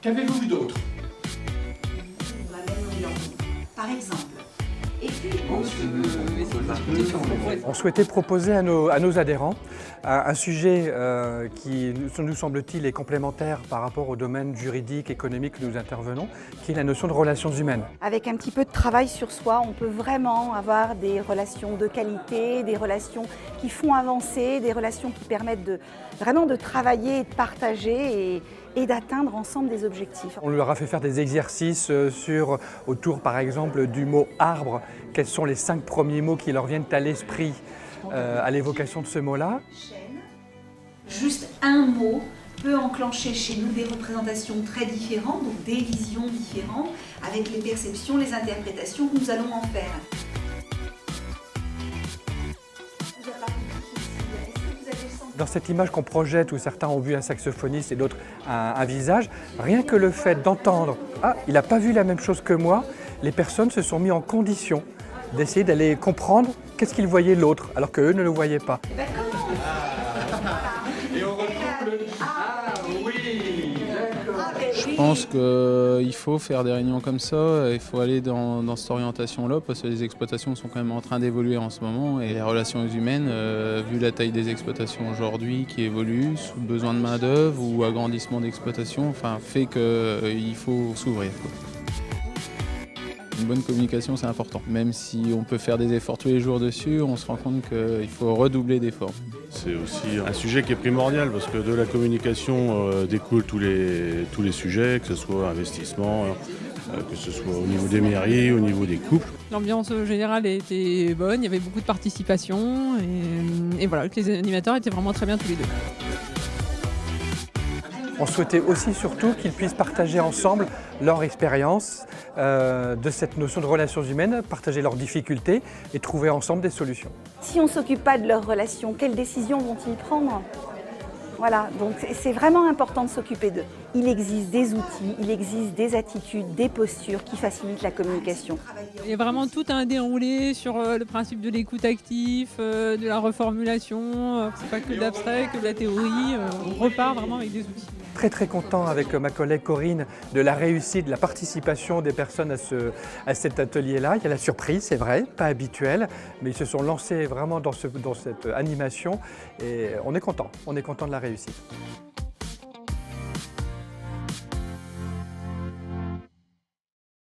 Qu'avez-vous vu d'autre? La même longueur d'onde, par exemple. Et puis, On souhaitait proposer à nos adhérents un sujet qui, nous semble-t-il, est complémentaire par rapport au domaine juridique, économique que nous intervenons, qui est la notion de relations humaines. avec un petit peu de travail sur soi, on peut vraiment avoir des relations de qualité, des relations qui font avancer, des relations qui permettent vraiment de travailler et de partager et d'atteindre ensemble des objectifs. On leur a fait faire des exercices autour, par exemple, du mot arbre. Quels sont les 5 premiers mots qui leur viennent à l'esprit à l'évocation de ce mot-là? Juste un mot peut enclencher chez nous des représentations très différentes, donc des visions différentes, avec les perceptions, les interprétations que nous allons en faire. Dans cette image qu'on projette, où certains ont vu un saxophoniste et d'autres un visage, rien que le fait d'entendre « Ah, il n'a pas vu la même chose que moi », les personnes se sont mis en condition d'essayer d'aller comprendre qu'est-ce qu'ils voyaient l'autre, alors qu'eux ne le voyaient pas. Et on retrouve le... Ah oui, d'accord. Je pense qu'il faut faire des réunions comme ça, il faut aller dans cette orientation-là parce que les exploitations sont quand même en train d'évoluer en ce moment et les relations humaines, vu la taille des exploitations aujourd'hui qui évoluent, sous besoin de main-d'œuvre ou agrandissement d'exploitation, enfin, fait qu'il faut s'ouvrir, quoi. Une bonne communication, c'est important. Même si on peut faire des efforts tous les jours dessus, on se rend compte qu'il faut redoubler d'efforts. C'est aussi un sujet qui est primordial parce que de la communication découlent tous les sujets, que ce soit investissement, que ce soit au niveau des mairies, au niveau des couples. L'ambiance générale était bonne, il y avait beaucoup de participation et voilà, que les animateurs étaient vraiment très bien tous les deux. On souhaitait aussi surtout qu'ils puissent partager ensemble leur expérience de cette notion de relations humaines, partager leurs difficultés et trouver ensemble des solutions. Si on ne s'occupe pas de leurs relations, quelles décisions vont-ils prendre? Voilà, donc c'est vraiment important de s'occuper d'eux. Il existe des outils, il existe des attitudes, des postures qui facilitent la communication. Il y a vraiment tout un déroulé sur le principe de l'écoute active, de la reformulation, c'est pas que de l'abstrait, que de la théorie, on repart vraiment avec des outils. Très content avec ma collègue Corinne de la réussite, de la participation des personnes à cet atelier-là. Il y a la surprise, c'est vrai, pas habituel, mais ils se sont lancés vraiment dans cette animation et on est content de la réussite.